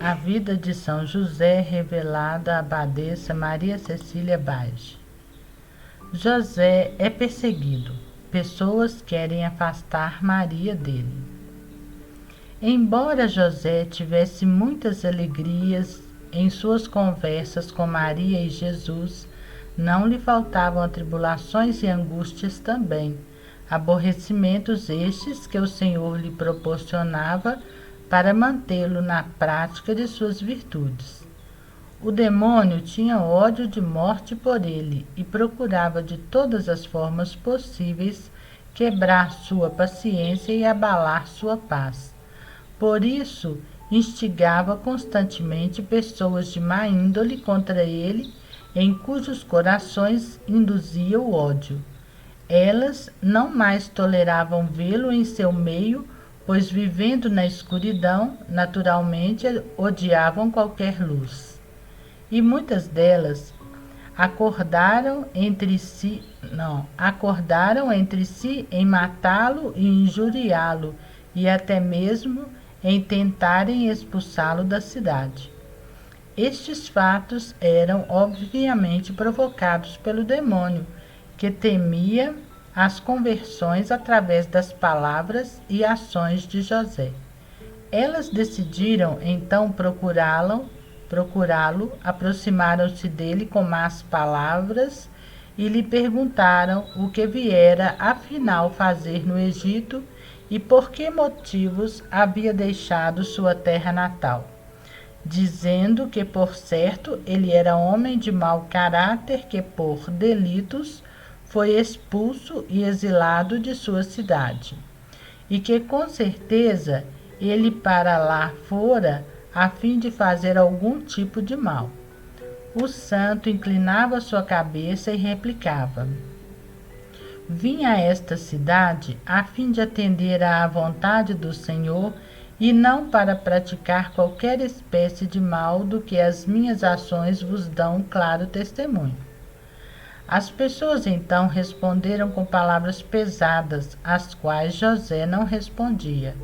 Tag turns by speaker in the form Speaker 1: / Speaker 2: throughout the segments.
Speaker 1: A vida de São José revelada à abadesa Maria Cecília Bage. José é perseguido. Pessoas querem afastar Maria dele. Embora José tivesse muitas alegrias em suas conversas com Maria e Jesus, não lhe faltavam tribulações e angústias também, aborrecimentos estes que o Senhor lhe proporcionava para mantê-lo na prática de suas virtudes. O demônio tinha ódio de morte por ele e procurava de todas as formas possíveis quebrar sua paciência e abalar sua paz. Por isso, instigava constantemente pessoas de má índole contra ele, em cujos corações induzia o ódio. Elas não mais toleravam vê-lo em seu meio, pois, vivendo na escuridão, naturalmente odiavam qualquer luz. E muitas delas acordaram entre si em matá-lo e injuriá-lo, e até mesmo em tentarem expulsá-lo da cidade. Estes fatos eram obviamente provocados pelo demônio, que temia as conversões através das palavras e ações de José. Elas decidiram então procurá-lo, aproximaram-se dele com más palavras e lhe perguntaram o que viera afinal fazer no Egito e por que motivos havia deixado sua terra natal, dizendo que, por certo, ele era homem de mau caráter que, por delitos, foi expulso e exilado de sua cidade, e que, com certeza, ele para lá fora a fim de fazer algum tipo de mal. O santo inclinava sua cabeça e replicava: vim a esta cidade a fim de atender à vontade do Senhor e não para praticar qualquer espécie de mal do que as minhas ações vos dão claro testemunho. As pessoas então responderam com palavras pesadas, às quais José não respondia.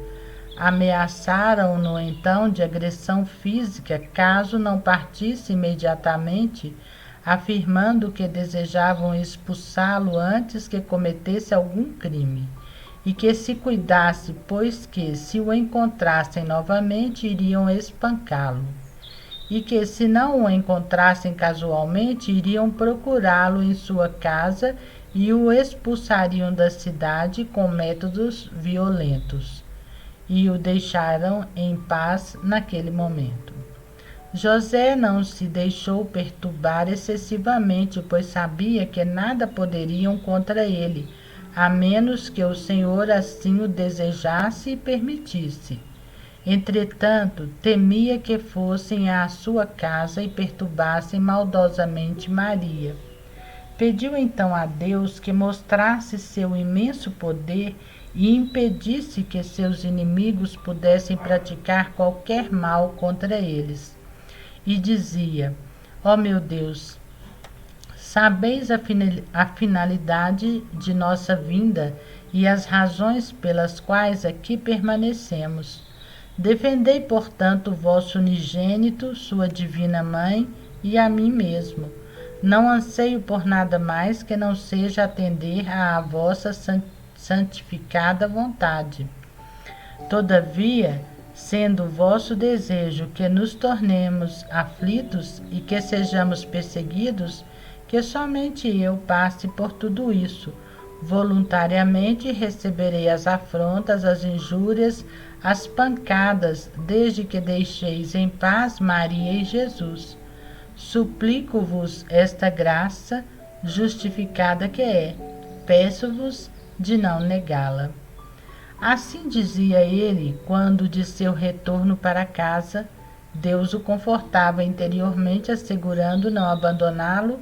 Speaker 1: Ameaçaram-no então de agressão física caso não partisse imediatamente, afirmando que desejavam expulsá-lo antes que cometesse algum crime, e que se cuidasse, pois que, se o encontrassem novamente, iriam espancá-lo, e que, se não o encontrassem casualmente, iriam procurá-lo em sua casa e o expulsariam da cidade com métodos violentos, e o deixaram em paz naquele momento. José não se deixou perturbar excessivamente, pois sabia que nada poderiam contra ele, a menos que o Senhor assim o desejasse e permitisse. Entretanto, temia que fossem à sua casa e perturbassem maldosamente Maria. Pediu então a Deus que mostrasse seu imenso poder e impedisse que seus inimigos pudessem praticar qualquer mal contra eles. E dizia: ó meu Deus, sabeis a finalidade de nossa vinda e as razões pelas quais aqui permanecemos. Defendei, portanto, o vosso unigênito, sua divina mãe e a mim mesmo. Não anseio por nada mais que não seja atender à vossa santificada vontade. Todavia, sendo o vosso desejo que nos tornemos aflitos e que sejamos perseguidos, que somente eu passe por tudo isso. Voluntariamente receberei as afrontas, as injúrias, as pancadas, desde que deixeis em paz Maria e Jesus. Suplico-vos esta graça, justificada que é, peço-vos de não negá-la. Assim dizia ele, quando de seu retorno para casa, Deus o confortava interiormente, assegurando não abandoná-lo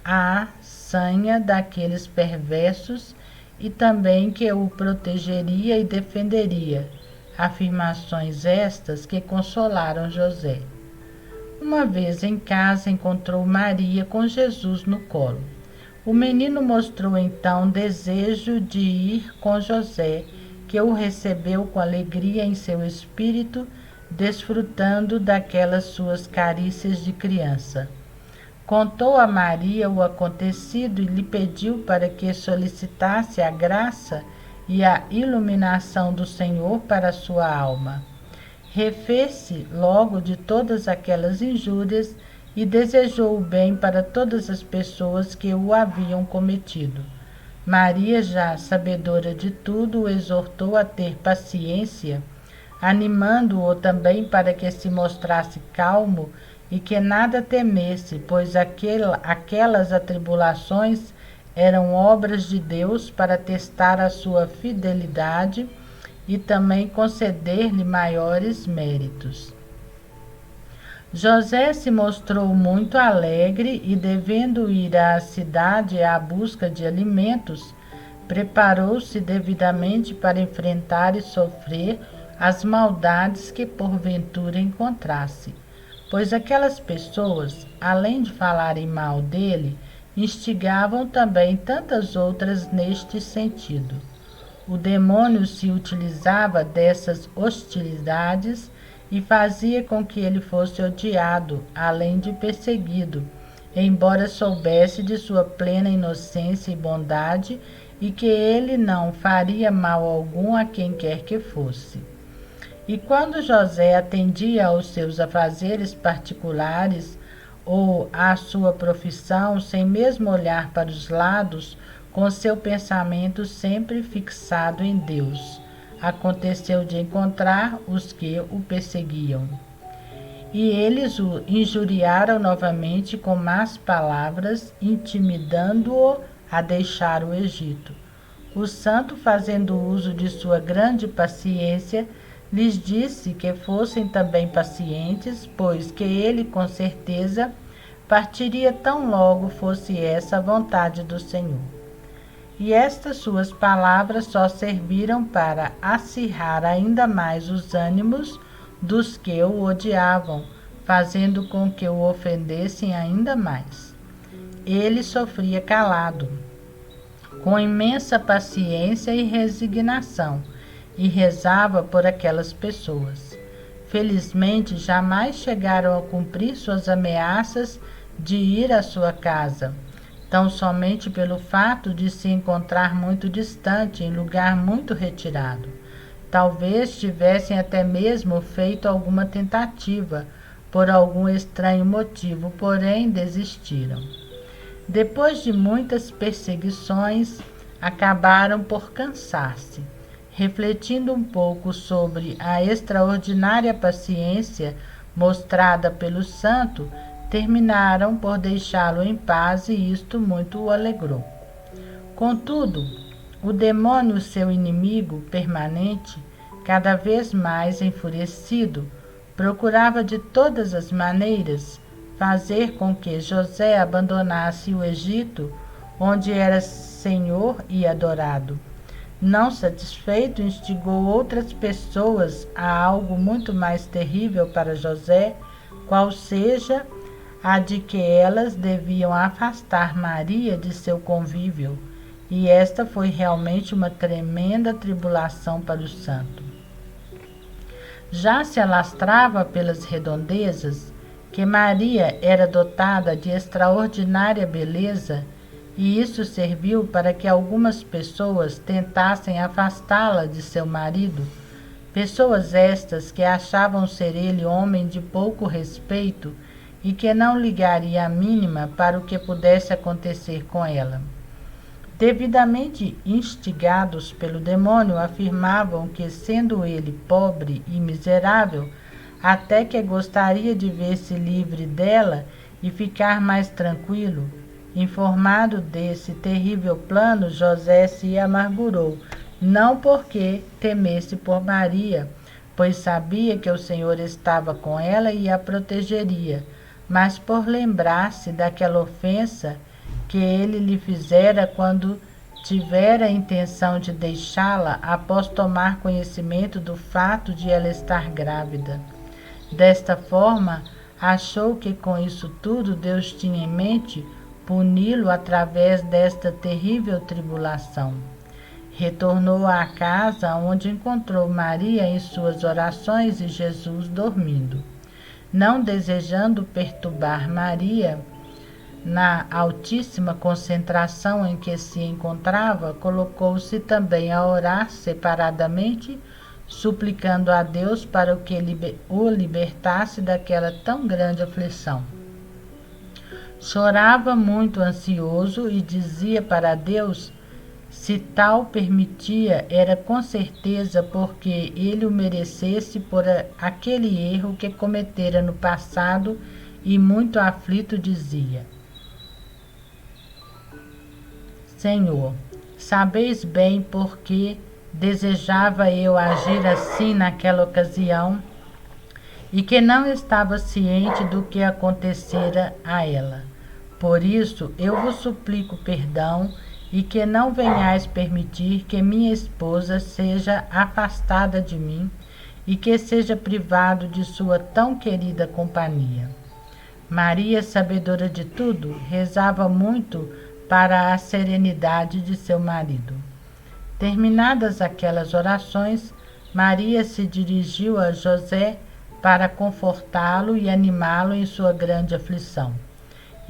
Speaker 1: à sanha daqueles perversos e também que o protegeria e defenderia. Afirmações estas que consolaram José. Uma vez em casa, encontrou Maria com Jesus no colo. O menino mostrou então desejo de ir com José, que o recebeu com alegria em seu espírito, desfrutando daquelas suas carícias de criança. Contou a Maria o acontecido e lhe pediu para que solicitasse a graça e a iluminação do Senhor para a sua alma. Refez-se logo de todas aquelas injúrias e desejou o bem para todas as pessoas que o haviam cometido. Maria, já sabedora de tudo, o exortou a ter paciência, animando-o também para que se mostrasse calmo e que nada temesse, pois aquelas atribulações eram obras de Deus para testar a sua fidelidade e também conceder-lhe maiores méritos. José se mostrou muito alegre e, devendo ir à cidade à busca de alimentos, preparou-se devidamente para enfrentar e sofrer as maldades que porventura encontrasse, pois aquelas pessoas, além de falarem mal dele, instigavam também tantas outras neste sentido. O demônio se utilizava dessas hostilidades e fazia com que ele fosse odiado, além de perseguido, embora soubesse de sua plena inocência e bondade e que ele não faria mal algum a quem quer que fosse. E quando José atendia aos seus afazeres particulares ou à sua profissão, sem mesmo olhar para os lados, com seu pensamento sempre fixado em Deus, aconteceu de encontrar os que o perseguiam. E eles o injuriaram novamente com más palavras, intimidando-o a deixar o Egito. O santo, fazendo uso de sua grande paciência, lhes disse que fossem também pacientes, pois que ele com certeza partiria tão logo fosse essa a vontade do Senhor. E estas suas palavras só serviram para acirrar ainda mais os ânimos dos que o odiavam, fazendo com que o ofendessem ainda mais. Ele sofria calado, com imensa paciência e resignação, e rezava por aquelas pessoas. Felizmente, jamais chegaram a cumprir suas ameaças de ir à sua casa, tão somente pelo fato de se encontrar muito distante, em lugar muito retirado. Talvez tivessem até mesmo feito alguma tentativa, por algum estranho motivo, porém desistiram. Depois de muitas perseguições, acabaram por cansar-se. Refletindo um pouco sobre a extraordinária paciência mostrada pelo santo, terminaram por deixá-lo em paz e isto muito o alegrou. Contudo, o demônio, seu inimigo permanente, cada vez mais enfurecido, procurava de todas as maneiras fazer com que José abandonasse o Egito, onde era senhor e adorado. Não satisfeito, instigou outras pessoas a algo muito mais terrível para José, qual seja a de que elas deviam afastar Maria de seu convívio, e esta foi realmente uma tremenda tribulação para o santo. Já se alastrava pelas redondezas que Maria era dotada de extraordinária beleza, e isso serviu para que algumas pessoas tentassem afastá-la de seu marido, pessoas estas que achavam ser ele homem de pouco respeito e que não ligaria a mínima para o que pudesse acontecer com ela. Devidamente instigados pelo demônio, afirmavam que, sendo ele pobre e miserável, até que gostaria de ver-se livre dela e ficar mais tranquilo. Informado desse terrível plano, José se amargurou, não porque temesse por Maria, pois sabia que o Senhor estava com ela e a protegeria, mas por lembrar-se daquela ofensa que ele lhe fizera quando tivera a intenção de deixá-la após tomar conhecimento do fato de ela estar grávida. Desta forma, achou que com isso tudo Deus tinha em mente puni-lo através desta terrível tribulação. Retornou à casa, onde encontrou Maria em suas orações e Jesus dormindo. Não desejando perturbar Maria, na altíssima concentração em que se encontrava, colocou-se também a orar separadamente, suplicando a Deus para que o libertasse daquela tão grande aflição. Chorava muito ansioso e dizia para Deus: se tal permitia, era com certeza porque ele o merecesse por aquele erro que cometera no passado, e muito aflito dizia: Senhor, sabeis bem por que desejava eu agir assim naquela ocasião, e que não estava ciente do que acontecera a ela. Por isso eu vos suplico perdão, e que não venhais permitir que minha esposa seja afastada de mim e que seja privado de sua tão querida companhia. Maria, sabedora de tudo, rezava muito para a serenidade de seu marido. Terminadas aquelas orações, Maria se dirigiu a José para confortá-lo e animá-lo em sua grande aflição.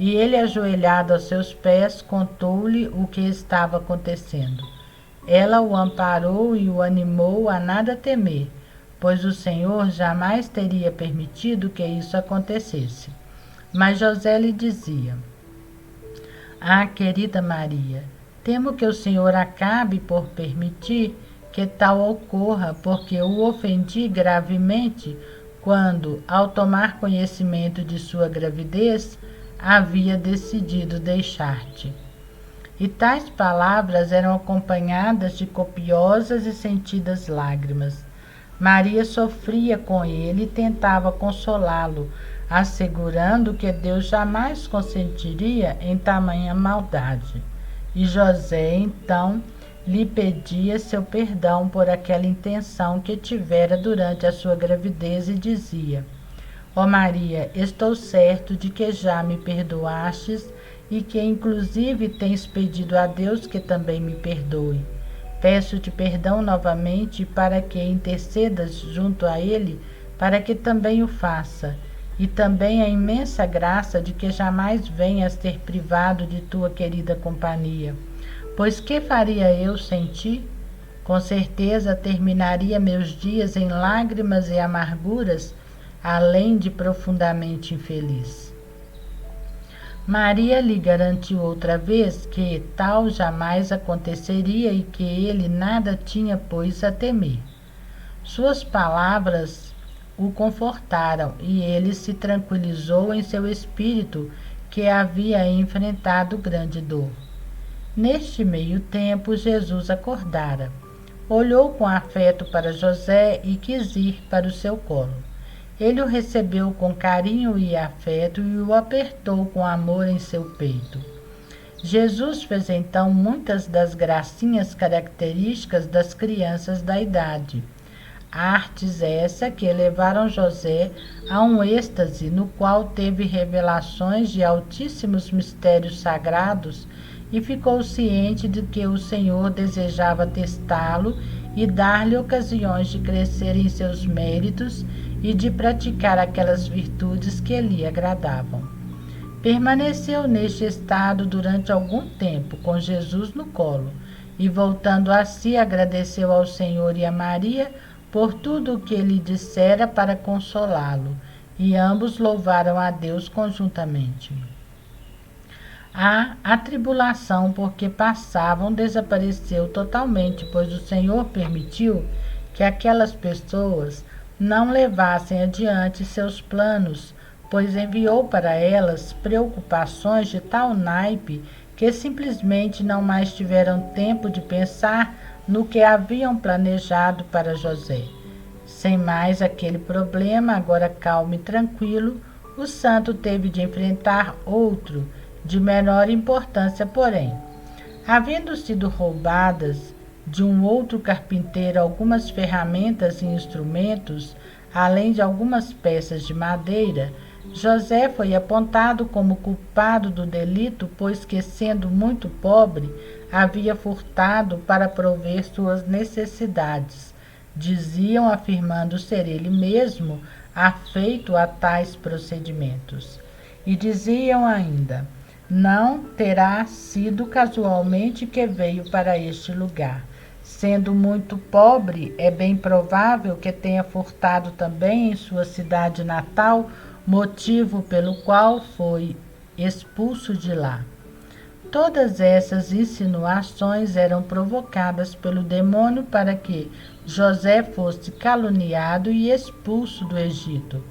Speaker 1: E ele, ajoelhado aos seus pés, contou-lhe o que estava acontecendo. Ela o amparou e o animou a nada temer, pois o Senhor jamais teria permitido que isso acontecesse. Mas José lhe dizia: Ah, querida Maria, temo que o Senhor acabe por permitir que tal ocorra, porque o ofendi gravemente quando, ao tomar conhecimento de sua gravidez, havia decidido deixar-te. E tais palavras eram acompanhadas de copiosas e sentidas lágrimas. Maria sofria com ele e tentava consolá-lo, assegurando que Deus jamais consentiria em tamanha maldade. E José, então, lhe pedia seu perdão por aquela intenção que tivera durante a sua gravidez e dizia: Ó Maria, estou certo de que já me perdoastes e que inclusive tens pedido a Deus que também me perdoe. Peço-te perdão novamente para que intercedas junto a Ele, para que também o faça, e também a imensa graça de que jamais venhas ter privado de tua querida companhia. Pois que faria eu sem ti? Com certeza terminaria meus dias em lágrimas e amarguras, além de profundamente infeliz. Maria lhe garantiu outra vez que tal jamais aconteceria e que ele nada tinha, pois, a temer. Suas palavras o confortaram e ele se tranquilizou em seu espírito, que havia enfrentado grande dor. Neste meio tempo, Jesus acordara, olhou com afeto para José e quis ir para o seu colo. Ele o recebeu com carinho e afeto e o apertou com amor em seu peito. Jesus fez então muitas das gracinhas características das crianças da idade. Artes essa que levaram José a um êxtase no qual teve revelações de altíssimos mistérios sagrados e ficou ciente de que o Senhor desejava testá-lo e dar-lhe ocasiões de crescer em seus méritos e de praticar aquelas virtudes que lhe agradavam. Permaneceu neste estado durante algum tempo, com Jesus no colo, e voltando a si agradeceu ao Senhor e a Maria por tudo o que lhe dissera para consolá-lo, e ambos louvaram a Deus conjuntamente. A atribulação por que passavam desapareceu totalmente, pois o Senhor permitiu que aquelas pessoas não levassem adiante seus planos, pois enviou para elas preocupações de tal naipe que simplesmente não mais tiveram tempo de pensar no que haviam planejado para José. Sem mais aquele problema, agora calmo e tranquilo, o santo teve de enfrentar outro, de menor importância, porém. Havendo sido roubadas de um outro carpinteiro algumas ferramentas e instrumentos, além de algumas peças de madeira, José foi apontado como culpado do delito, pois que, sendo muito pobre, havia furtado para prover suas necessidades. Diziam, afirmando ser ele mesmo afeito a tais procedimentos. E diziam ainda: não terá sido casualmente que veio para este lugar. Sendo muito pobre, é bem provável que tenha furtado também em sua cidade natal, motivo pelo qual foi expulso de lá. Todas essas insinuações eram provocadas pelo demônio para que José fosse caluniado e expulso do Egito.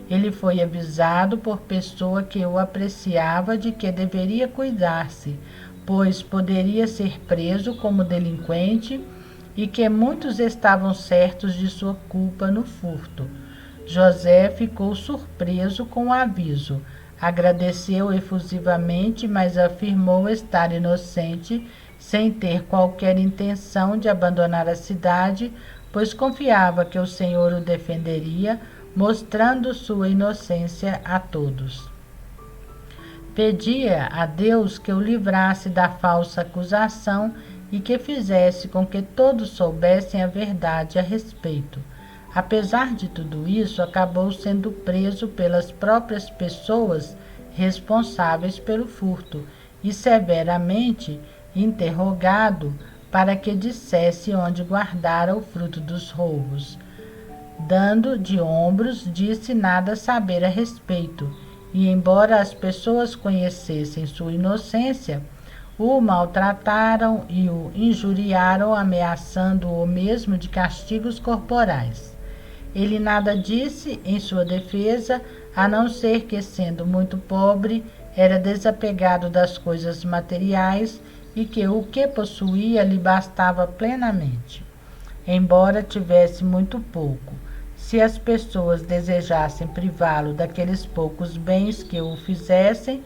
Speaker 1: Ele foi avisado por pessoa que o apreciava de que deveria cuidar-se, pois poderia ser preso como delinquente e que muitos estavam certos de sua culpa no furto. José ficou surpreso com o aviso. Agradeceu efusivamente, mas afirmou estar inocente, sem ter qualquer intenção de abandonar a cidade, pois confiava que o Senhor o defenderia, mostrando sua inocência a todos. Pedia a Deus que o livrasse da falsa acusação e que fizesse com que todos soubessem a verdade a respeito. Apesar de tudo isso, acabou sendo preso pelas próprias pessoas responsáveis pelo furto e severamente interrogado para que dissesse onde guardara o fruto dos roubos. Dando de ombros, disse nada saber a respeito, e embora as pessoas conhecessem sua inocência, o maltrataram e o injuriaram, ameaçando-o mesmo de castigos corporais. Ele nada disse em sua defesa, a não ser que, sendo muito pobre, era desapegado das coisas materiais e que o que possuía lhe bastava plenamente. Embora tivesse muito pouco, se as pessoas desejassem privá-lo daqueles poucos bens que o fizessem,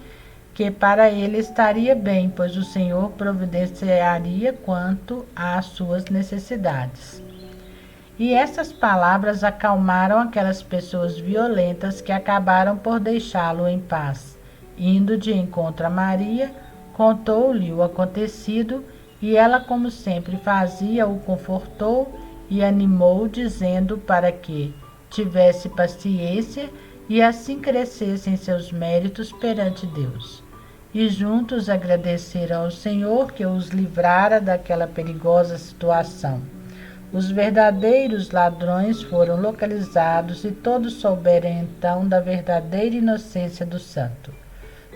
Speaker 1: que para ele estaria bem, pois o Senhor providenciaria quanto às suas necessidades. E essas palavras acalmaram aquelas pessoas violentas que acabaram por deixá-lo em paz. Indo de encontro a Maria, contou-lhe o acontecido, e ela, como sempre fazia, o confortou e animou, dizendo para que tivesse paciência e assim crescesse em seus méritos perante Deus. E juntos agradeceram ao Senhor que os livrara daquela perigosa situação. Os verdadeiros ladrões foram localizados e todos souberam então da verdadeira inocência do santo.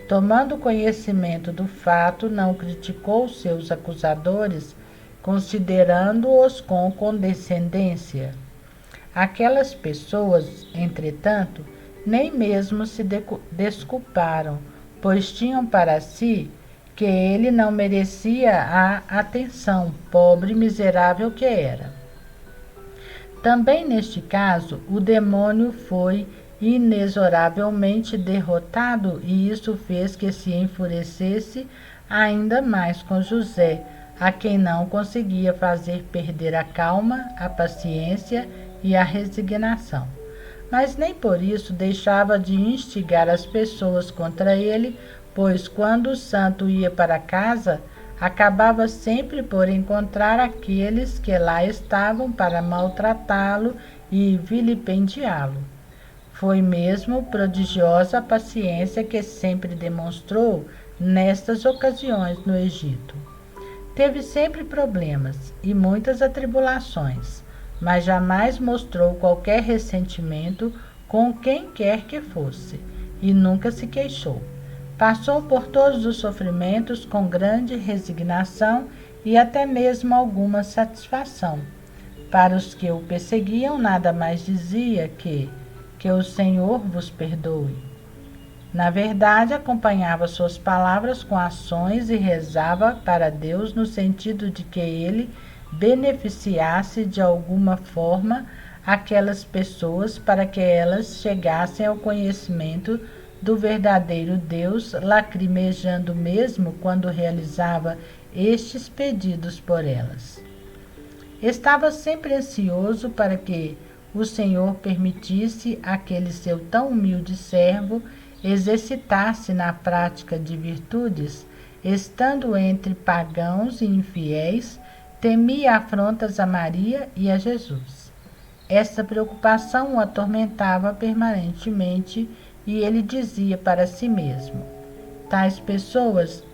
Speaker 1: Tomando conhecimento do fato, não criticou seus acusadores, considerando-os com condescendência. Aquelas pessoas, entretanto, nem mesmo se desculparam, pois tinham para si que ele não merecia a atenção, pobre e miserável que era. Também neste caso, o demônio foi inexoravelmente derrotado, e isso fez que se enfurecesse ainda mais com José, a quem não conseguia fazer perder a calma, a paciência e a resignação. Mas nem por isso deixava de instigar as pessoas contra ele, pois quando o santo ia para casa, acabava sempre por encontrar aqueles que lá estavam para maltratá-lo e vilipendiá-lo. Foi mesmo prodigiosa a paciência que sempre demonstrou nestas ocasiões no Egito. Teve sempre problemas e muitas atribulações, mas jamais mostrou qualquer ressentimento com quem quer que fosse, e nunca se queixou. Passou por todos os sofrimentos com grande resignação e até mesmo alguma satisfação. Para os que o perseguiam, nada mais dizia que o Senhor vos perdoe. Na verdade, acompanhava suas palavras com ações e rezava para Deus no sentido de que ele beneficiasse de alguma forma aquelas pessoas para que elas chegassem ao conhecimento do verdadeiro Deus, lacrimejando mesmo quando realizava estes pedidos por elas. Estava sempre ansioso para que o Senhor permitisse aquele seu tão humilde servo exercitar-se na prática de virtudes, estando entre pagãos e infiéis, temia afrontas a Maria e a Jesus. Esta preocupação o atormentava permanentemente e ele dizia para si mesmo: tais pessoas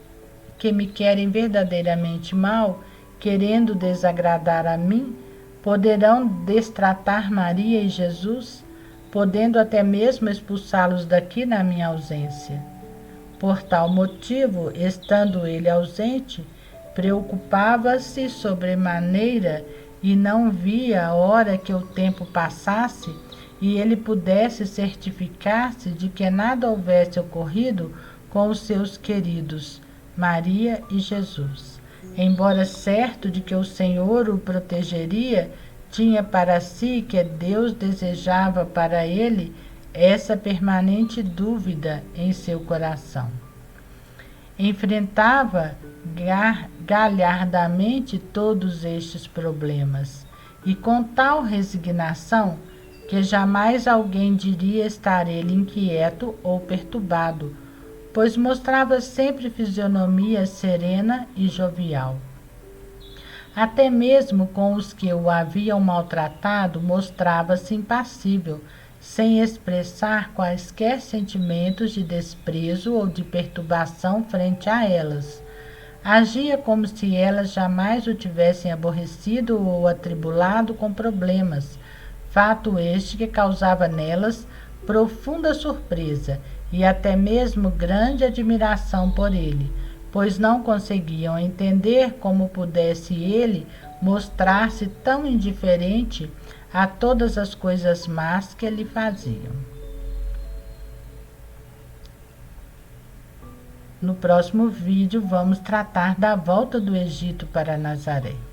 Speaker 1: que me querem verdadeiramente mal, querendo desagradar a mim, poderão destratar Maria e Jesus, podendo até mesmo expulsá-los daqui na minha ausência. Por tal motivo, estando ele ausente, preocupava-se sobremaneira e não via a hora que o tempo passasse e ele pudesse certificar-se de que nada houvesse ocorrido com os seus queridos Maria e Jesus. Embora certo de que o Senhor o protegeria, tinha para si que Deus desejava para ele essa permanente dúvida em seu coração. Enfrentava galhardamente todos estes problemas, e com tal resignação que jamais alguém diria estar ele inquieto ou perturbado, pois mostrava sempre fisionomia serena e jovial. Até mesmo com os que o haviam maltratado, mostrava-se impassível, sem expressar quaisquer sentimentos de desprezo ou de perturbação frente a elas. Agia como se elas jamais o tivessem aborrecido ou atribulado com problemas, fato este que causava nelas profunda surpresa e até mesmo grande admiração por ele, pois não conseguiam entender como pudesse ele mostrar-se tão indiferente a todas as coisas más que lhe faziam. No próximo vídeo vamos tratar da volta do Egito para Nazaré.